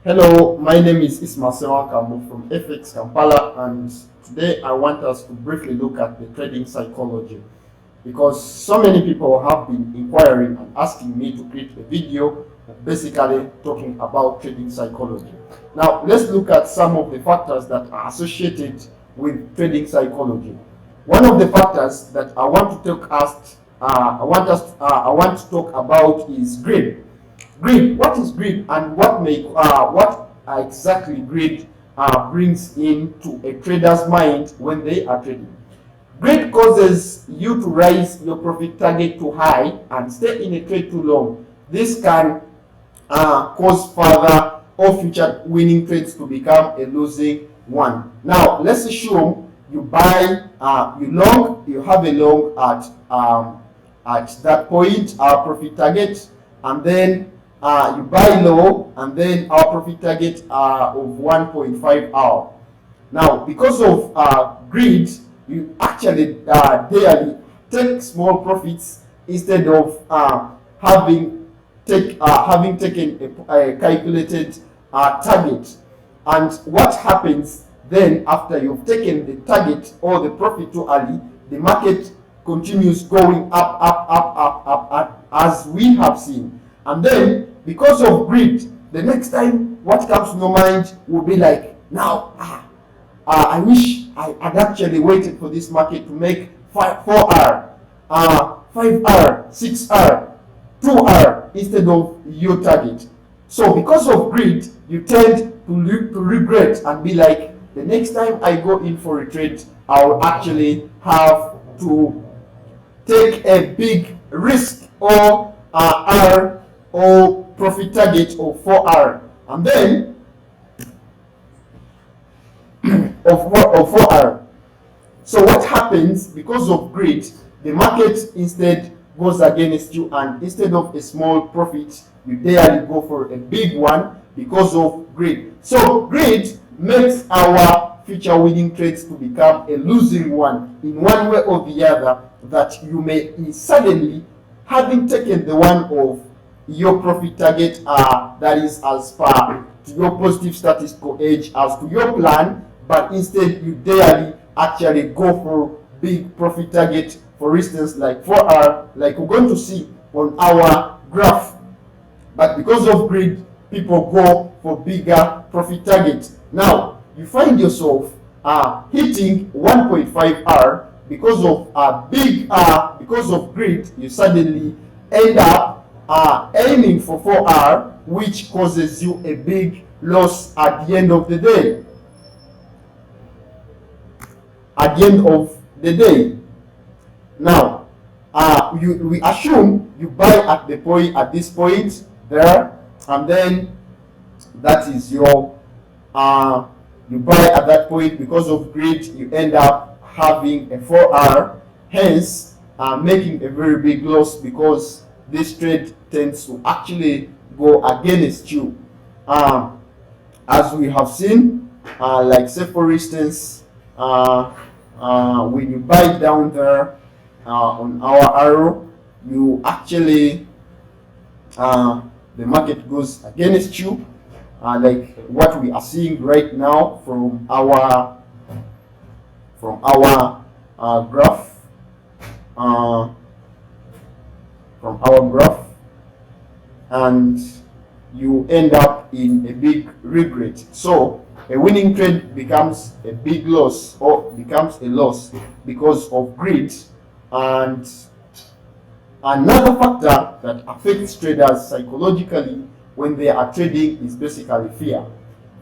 Hello, my name is Isma from FX Kampala, and today I want us to briefly look at the trading psychology, because so many people have been inquiring and asking me to create a video basically talking about trading psychology. Now let's look at some of the factors that are associated with trading psychology. One of the factors that I want to talk about is greed. Greed. What is greed, and what exactly greed brings into a trader's mind when they are trading? Greed causes you to raise your profit target too high and stay in a trade too long. This can cause further or future winning trades to become a losing one. Now let's assume you buy, you have a long at that point, our profit target, and then you buy low, and then our profit target of 1.5 hour. Now, because of greed, you actually daily take small profits instead of having taken a calculated target. And what happens then after you've taken the target or the profit too early? The market continues going up, as we have seen. And then, because of greed, the next time what comes to your mind will be like, now, I wish I had actually waited for this market to make 4R, 5R, 6R, 2R instead of your target. So because of greed, you tend to regret and be like, the next time I go in for a trade, I'll actually have to take a big risk or R or profit target of 4R, and then of 4R. So what happens? Because of greed, the market instead goes against you, and instead of a small profit, you dare go for a big one because of greed. So greed makes our future winning trades to become a losing one in one way or the other, that you may suddenly, having taken the one of your profit target that is as per to your positive statistical age as to your plan, but instead you daily actually go for big profit target, for instance like 4R, like we're going to see on our graph. But because of greed, people go for bigger profit targets. Now you find yourself hitting 1.5R because of because of greed. You suddenly end up aiming for 4R, which causes you a big loss at the end of the day. At the end of the day. Now, we assume you buy at this point there, and then that is your you buy at that point. Because of greed, you end up having a 4R, hence making a very big loss, because this trade tends to actually go against you, as we have seen. Like say for instance, when you buy down there on our arrow, you actually the market goes against you, like what we are seeing right now from our graph. From our graph, and you end up in a big regret. So a winning trade becomes a big loss, or becomes a loss because of greed. And another factor that affects traders psychologically when they are trading is basically fear.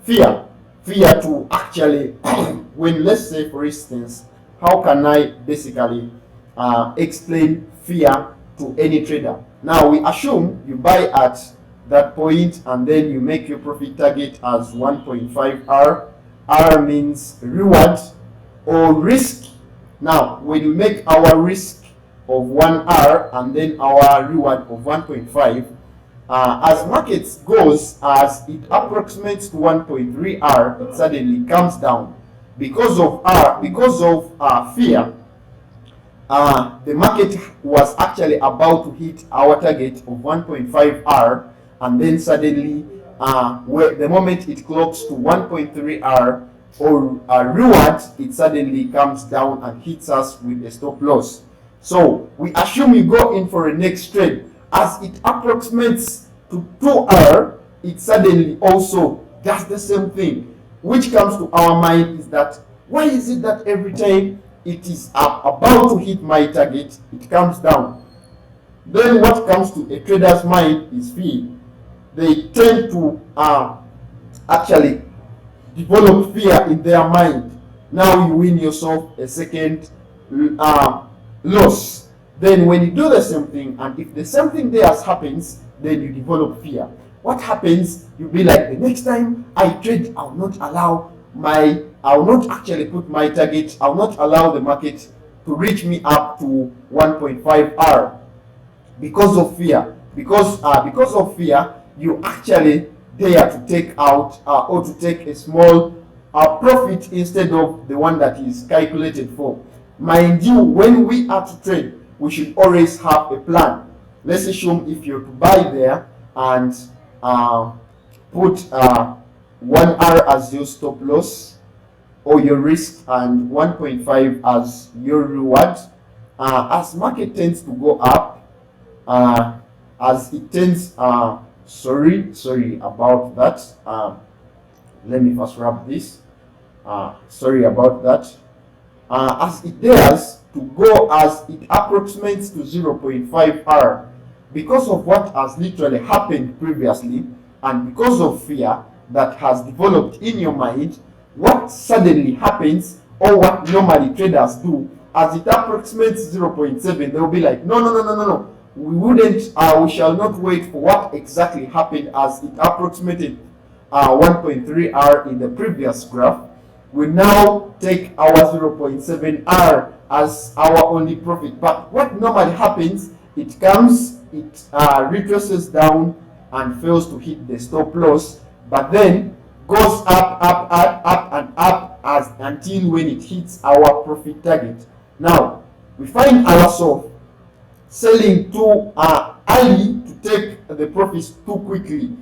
Fear to actually when, let's say for instance, how can I basically explain fear to any trader? Now we assume you buy at that point, and then you make your profit target as 1.5R. R means reward or risk. Now when you make our risk of 1R and then our reward of 1.5, as markets goes, as it approximates to 1.3R, it suddenly comes down because of fear. The market was actually about to hit our target of 1.5R, and then suddenly where the moment it clocks to 1.3 hour or reward, it suddenly comes down and hits us with a stop loss. So we assume you go in for a next trade. As it approximates to 2 hour, it suddenly also does the same thing, which comes to our mind is that why is it that every time it is about to hit my target, it comes down? Then what comes to a trader's mind is fear. They tend to actually develop fear in their mind. Now you win yourself a second loss. Then when you do the same thing, and if the same thing there happens, then you develop fear. What happens? You'll be like, the next time I trade, I will not actually put my target, I will not allow the market to reach me up to 1.5 hour because of fear. Because of fear, you actually dare to take out or to take a small profit instead of the one that is calculated for. Mind you, when we are to trade, we should always have a plan. Let's assume if you're to buy there and put 1 hour as your stop loss or your risk and 1.5 as your reward. As market tends to go up, as it tends sorry about that, let me first wrap this. Sorry about that. As it dares to go, as it approximates to 0.5 hour, because of what has literally happened previously and because of fear that has developed in your mind, what suddenly happens, or what normally traders do, as it approximates 0.7, they'll be like, no, we shall not wait for what exactly happened as it approximated 1.3 hour in the previous graph. We now take our 0.7 hour as our only profit. But what normally happens, it retraces down and fails to hit the stop loss, but then goes up and up until when it hits our profit target. Now we find ourselves selling too early to take the profits too quickly,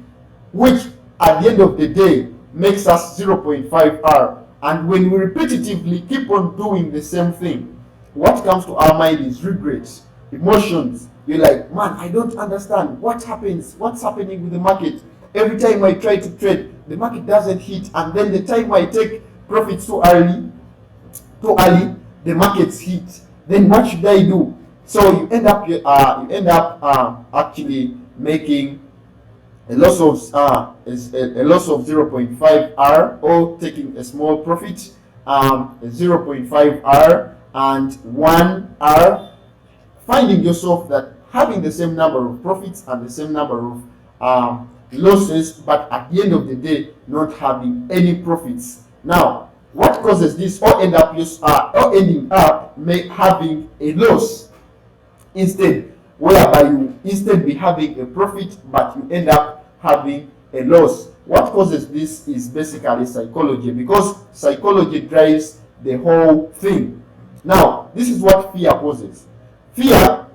which at the end of the day makes us 0.5 hour. And when we repetitively keep on doing the same thing, what comes to our mind is regrets, emotions. You're like, man, I don't understand what happens, what's happening with the market. Every time I try to trade, the market doesn't hit, and then the time I take profits too early, the markets hit. Then what should I do? So you end up actually making a loss of 0.5 R, or taking a small profit, 0.5 R and 1 R, finding yourself that having the same number of profits and the same number of losses, but at the end of the day not having any profits. Now what causes this? Or ending up having a loss instead, whereby you instead be having a profit but you end up having a loss. What causes this is basically psychology, because psychology drives the whole thing. Now this is what fear causes. Fear,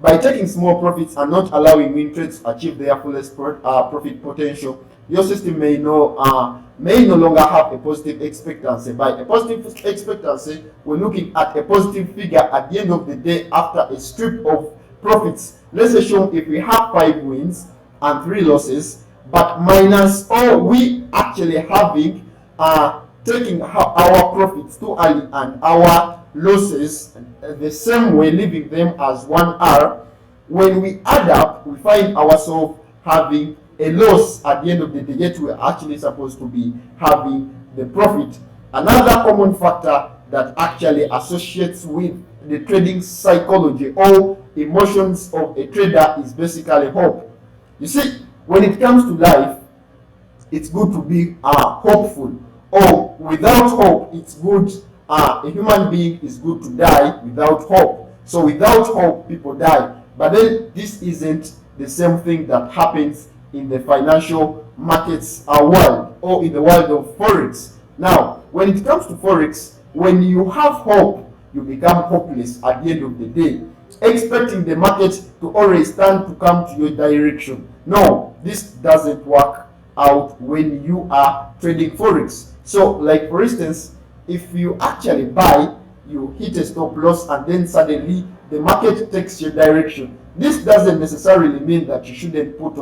by taking small profits and not allowing win trades to achieve their fullest profit potential, your system may no longer have a positive expectancy. By a positive expectancy, we're looking at a positive figure at the end of the day after a strip of profits. Let's assume if we have 5 wins and 3 losses, but minus all we actually having taking our profits too early and our losses the same way, leaving them as 1 R. When we add up, we find ourselves having a loss at the end of the day, yet we're actually supposed to be having the profit. Another common factor that actually associates with the trading psychology or emotions of a trader is basically hope. You see, when it comes to life, it's good to be hopeful. Or without hope, it's good. A human being is good to die without hope. So without hope, people die. But then this isn't the same thing that happens in the financial markets world, or in the world of Forex. Now, when it comes to Forex, when you have hope, you become hopeless at the end of the day, expecting the market to always stand to come to your direction. No, this doesn't work out when you are trading Forex. So like for instance, if you actually buy, you hit a stop loss and then suddenly the market takes your direction, this doesn't necessarily mean that you shouldn't put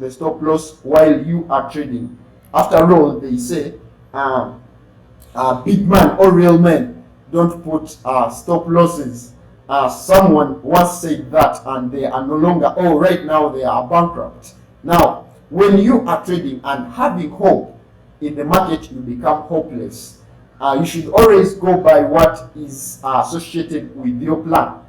the stop loss while you are trading. After all, they say big man or real men don't put stop losses. Someone once said that, and they are no longer, oh, right now they are bankrupt. Now, when you are trading and having hope in the market, you become hopeless. You should always go by what is associated with your plan.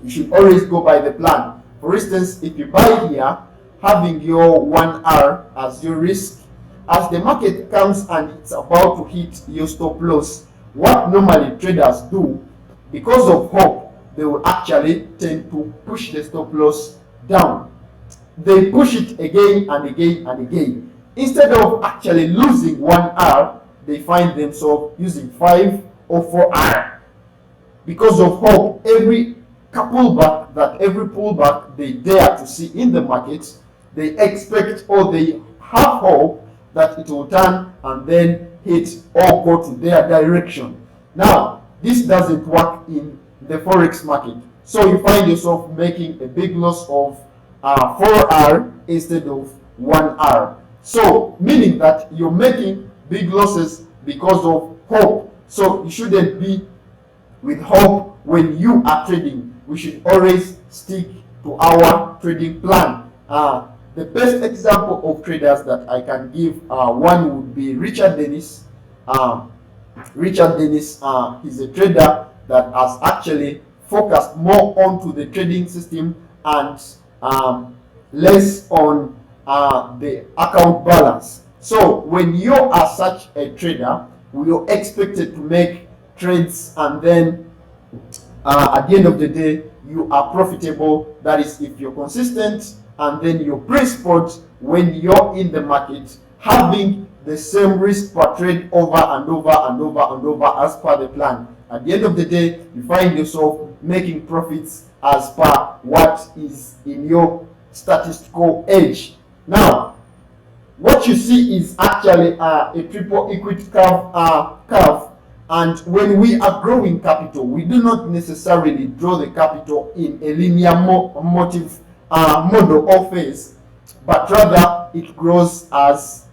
You should always go by the plan. For instance, if you buy here, having your 1R as your risk, as the market comes and it's about to hit your stop loss, what normally traders do, because of hope, they will actually tend to push the stop loss down. They push it again and again and again. Instead of actually losing 1R, they find themselves using 5 or 4R. Because of hope, every pullback they dare to see in the market, they expect or they have hope that it will turn and then hit or go to their direction. Now, this doesn't work in the Forex market. So you find yourself making a big loss of 4R instead of 1R. So, meaning that you're making big losses because of hope. So, you shouldn't be with hope when you are trading. We should always stick to our trading plan. The best example of traders that I can give, one would be Richard Dennis. Richard Dennis, he's a trader that has actually focused more onto the trading system and less on the account balance. So when you are such a trader, you're expected to make trades and then at the end of the day, you are profitable. That is, if you're consistent and then you're principled when you're in the market, having the same risk per trade over and over and over and over as per the plan. At the end of the day, you find yourself making profits as per what is in your statistical edge. Now, what you see is actually a triple equity curve. And when we are growing capital, we do not necessarily draw the capital in a linear model or phase, but rather it grows as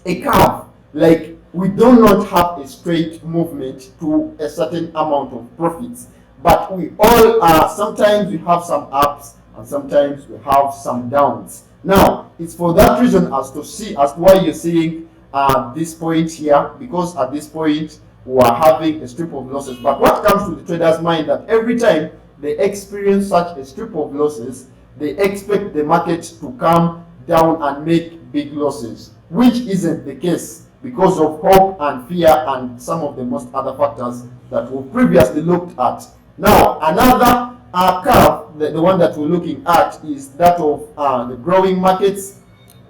a curve. Like, we do not have a straight movement to a certain amount of profits, but we all sometimes we have some ups and sometimes we have some downs. Now, it's for that reason as to why you're seeing this point here, because at this point we are having a strip of losses. But what comes to the trader's mind, that every time they experience such a strip of losses, they expect the market to come down and make big losses, which isn't the case because of hope and fear and some of the most other factors that we previously looked at. Now, another curve, the one that we're looking at, is that of the growing markets.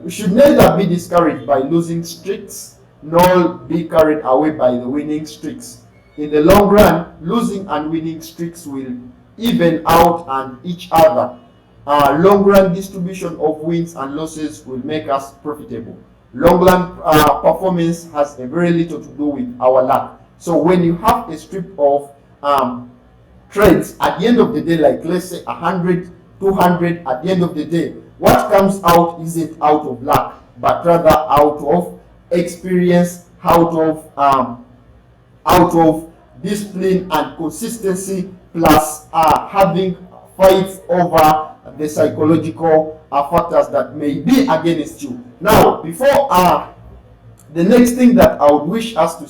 We should neither be discouraged by losing streaks nor be carried away by the winning streaks. In the long run, losing and winning streaks will even out and each other. Long run distribution of wins and losses will make us profitable. Long run performance has a very little to do with our luck. So when you have a strip of trades, at the end of the day, like let's say 100, 200, at the end of the day, what comes out isn't out of luck, but rather out of experience, out of discipline and consistency, plus having fights over the psychological factors that may be against you. Now, before the next thing that I would wish us to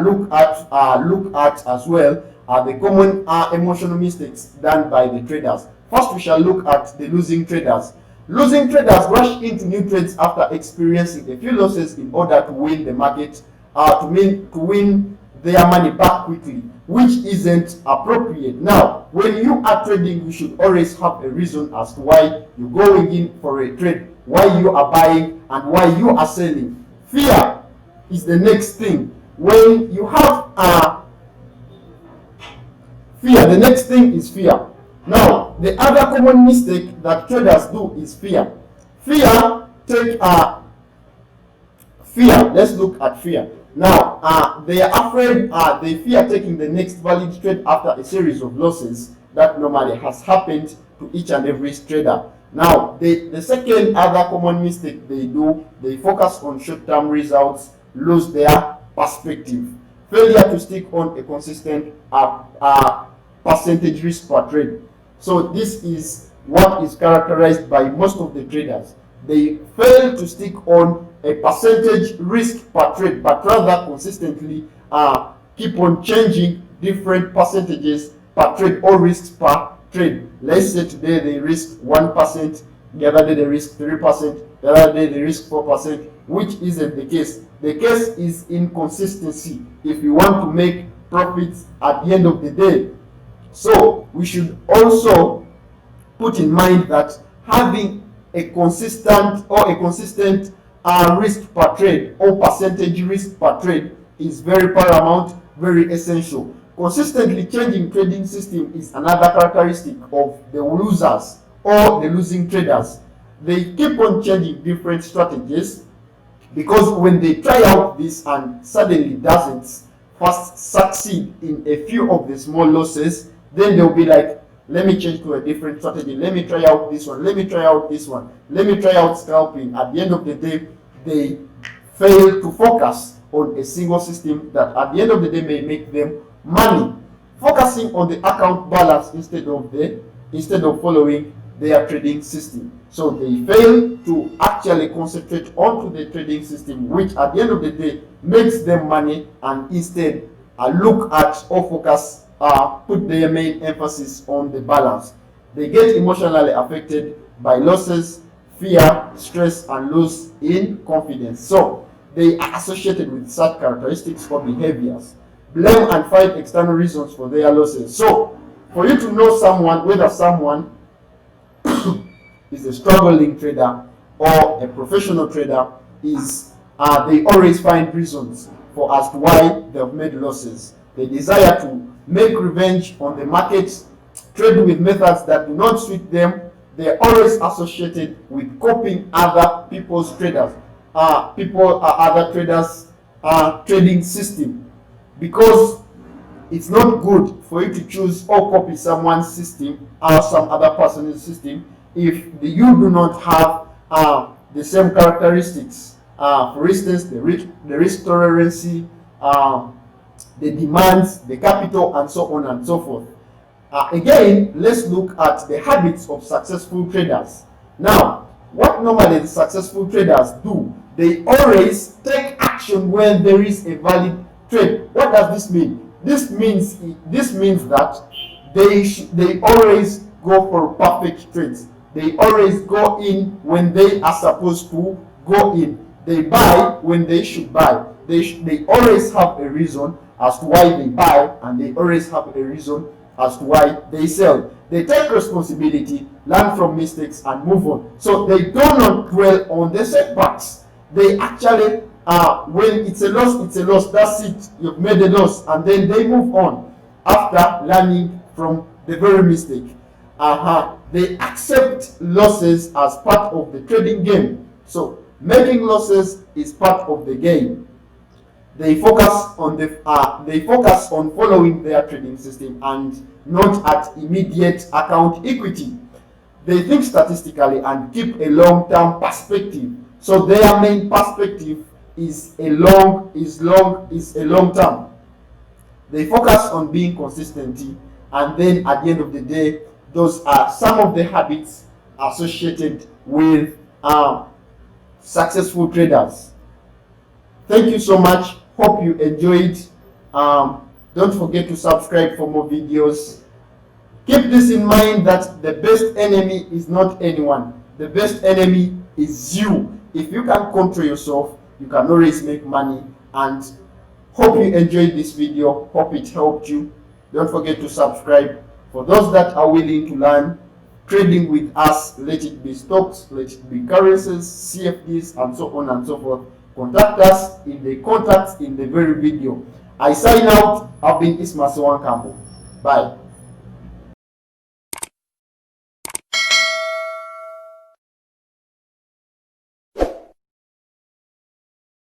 look at as well are the common emotional mistakes done by the traders. First, we shall look at the losing traders. Losing traders rush into new trades after experiencing a few losses in order to win the market, to win their money back quickly, which isn't appropriate. Now, when you are trading, you should always have a reason as to why you're going in for a trade, why you are buying and why you are selling. Fear is the next thing. When you have fear, the next thing is fear. Now, the other common mistake that traders do is fear. Fear, fear. Let's look at fear. Now, they are afraid, they fear taking the next valid trade after a series of losses that normally has happened to each and every trader. Now, the second other common mistake they do, they focus on short-term results, lose their perspective. Failure to stick on a consistent percentage risk per trade. So this is what is characterized by most of the traders. They fail to stick on a percentage risk per trade, but rather consistently keep on changing different percentages per trade or risks per trade. Let's say today they risk 1%, the other day they risk 3%, the other day they risk 4%, which isn't the case. The case is inconsistency if you want to make profits at the end of the day. So we should also put in mind that having a consistent risk per trade or percentage risk per trade is very paramount, very essential. Consistently changing trading system is another characteristic of the losers or the losing traders. They keep on changing different strategies because when they try out this and suddenly doesn't first succeed in a few of the small losses, then they'll be like, let me change to a different strategy, let me try out this one, let me try out this one, let me try out scalping. At the end of the day, they fail to focus on a single system that at the end of the day may make them money, focusing on the account balance instead of following their trading system. So they fail to actually concentrate onto the trading system, which at the end of the day makes them money, and instead look at or focus, put their main emphasis on the balance. They get emotionally affected by losses, fear, stress, and loss in confidence. So they are associated with such characteristics or behaviors. Blame and find external reasons for their losses. So for you to know someone, whether someone is a struggling trader or a professional trader, is they always find reasons for as to why they've made losses. They desire to make revenge on the market, trade with methods that do not suit them. They are always associated with copying other people's traders, other traders' trading system, because it's not good for you to choose or copy someone's system or some other person's system if you do not have the same characteristics. For instance, the risk tolerance, the demands, the capital, and so on and so forth. Again, let's look at the habits of successful traders. Now, what normally the successful traders do, they always take action when there is a valid trade. What does this mean? This means that they always go for perfect trades. They always go in when they are supposed to go in. They buy when they should buy. They always have a reason as to why they buy, and they always have a reason as to why they sell. They take responsibility, learn from mistakes, and move on. So they do not dwell on the setbacks. They actually, when it's a loss, it's a loss. That's it. You've made a loss, and then they move on after learning from the very mistake. They accept losses as part of the trading game. So making losses is part of the game. They focus on following their trading system and not at immediate account equity. They think statistically and keep a long-term perspective. So their main perspective is a long term. They focus on being consistent, and then at the end of the day, those are some of the habits associated with successful traders. Thank you so much. Hope you enjoyed. Don't forget to subscribe for more videos. Keep this in mind that the best enemy is not anyone. The best enemy is you. If you can control yourself, you can always make money. And hope you enjoyed this video. Hope it helped you. Don't forget to subscribe. For those that are willing to learn trading with us, let it be stocks, let it be currencies, CFDs, and so on and so forth, contact us in the contacts in the very video. I sign out. I've been Isma. Bye.